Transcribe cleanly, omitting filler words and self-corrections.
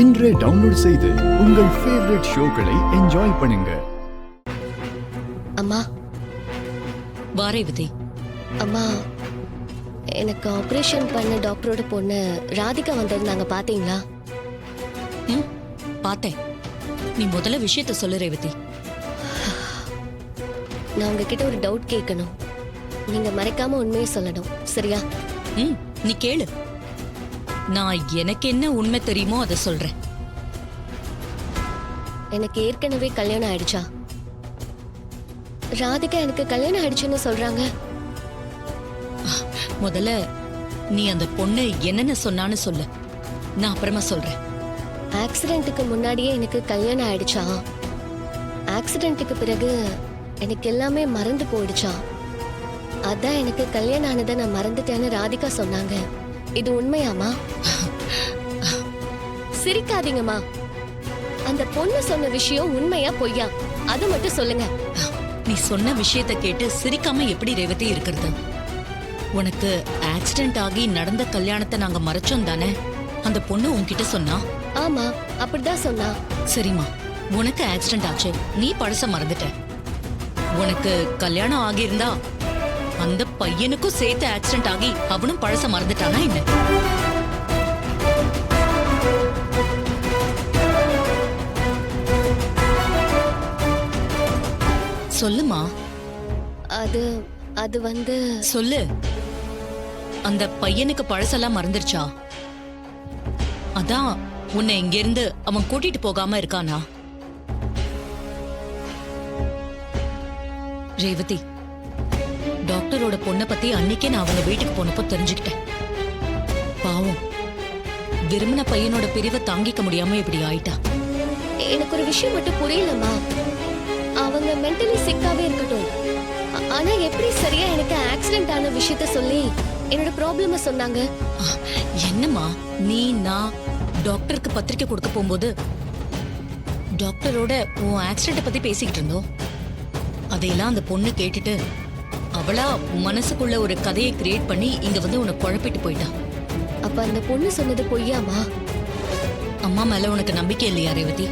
இன்றே டவுன்லோட் செய்து உங்கள் ஃபேவரட் ஷோக்களை என்ஜாய் பண்ணுங்க. அம்மா வாரேவதி. அம்மா, எனக்கு ஆபரேஷன் பண்ண டாக்டரோட பொண்ணு ராதிகா வந்திருந்தாங்க, பாத்தீங்களா? பார்த்தேன். நீ முதல்ல விஷயத்த சொல்லு ரேவதி. நான் உங்ககிட்ட ஒரு டவுட் கேட்கணும். நீங்க மறைக்காம உண்மையை சொல்லணும், சரியா? நீ கேளு. நான் எனக்கு என்ன உண்மை தெரியுமோ அதை சொல்றேன். எனக்கு ஏற்கனவே கல்யாணம் ஆயிடுச்சா? ராதிகா எனக்கு கல்யாணம் ஆயிடுச்சுன்னு சொல்றாங்க. முதல்ல நீ அந்த பொண்ணு என்னென்ன சொன்னான்னு சொல்லு, நான் அப்புறமா சொல்றேன். ஆக்சிடென்ட்டுக்கு முன்னாடியே எனக்கு கல்யாணம் ஆயிடுச்சா? ஆக்சிடென்ட்டுக்கு பிறகு எனக்கு எல்லாமே மறந்து போயிடுச்சா? அதான் எனக்கு கல்யாணம் ஆனதை நான் மறந்துட்டேன்னு ராதிகா சொன்னாங்க. இது உண்மையாமா? சிரிக்காதீங்கம்மா. அந்த பொண்ணு சொன்ன விஷயம் உண்மையா பொய்யா, அது மட்டும் சொல்லுங்க. நீ சொன்ன விஷயத்த கேட்டு சிரிக்காம எப்படி ரேவதி இருக்கிறது? உனக்கு ஆக்சிடென்ட் ஆகி நடந்த கல்யாணத்தை நாங்க மறைச்சோம் தானே? அந்த பொண்ணு உன்கிட்ட சொன்னா? ஆமா, அப்படிதான் சொன்னா. சரிம்மா, உனக்கு ஆக்சிடென்ட் ஆச்சு, நீ பழச மறந்துட்ட. உனக்கு கல்யாணம் ஆகியிருந்தா அந்த பையனுக்கும் சேர்த்து ஆக்சிடென்ட் ஆகி அவனும் பழச மறந்துட்டானா என்ன? சொல்லுமா. அது அது வந்து சொல்லு. அந்த பையனுக்கு பழசெல்லாம் மறந்துருச்சா? அதான் உன்னை இங்க இருந்து அவன் கூட்டிட்டு போகாம இருக்கானா? ரேவதி, டாக்டரோட பொண்ணை பத்தி அன்னைக்கே நான் அவங்க வீட்டுக்கு போனப்போ தெரிஞ்சுக்கிட்டேன். பாவம், விரும்பின பையனோட பிரிவை தாங்கிக்க முடியாம இப்படி ஆயிட்டா. எனக்கு ஒரு விஷயம் மட்டும் புரியலம்மா. அவங்க மென்டலி சிக்காவே இருக்கட்டும், ஆனா எப்படி சரியா எனக்கு ஆக்சிடென்ட் ஆன விஷயத்த சொல்லி என்னோட ப்ராப்ளம சொன்னாங்க? என்னம்மா நீ நான் டாக்டருக்கு பத்திரிக்கை கொடுக்க போகும்போது டாக்டரோட உன் ஆக்சிடென்ட் பத்தி பேசிக்கிட்டு இருந்தோம். அதையெல்லாம் அந்த பொண்ணு கேட்டுட்டு அவளா மனசுக்குள்ள ஒரு கதையை கிரியேட் பண்ணி இங்க வந்து உன்னை குழப்பிட்டு போயிட்டா. அப்ப அந்த பொண்ணு சொன்னது பொய்யாமா? அம்மா மேல உனக்கு நம்பிக்கை இல்லையா ரேவதி?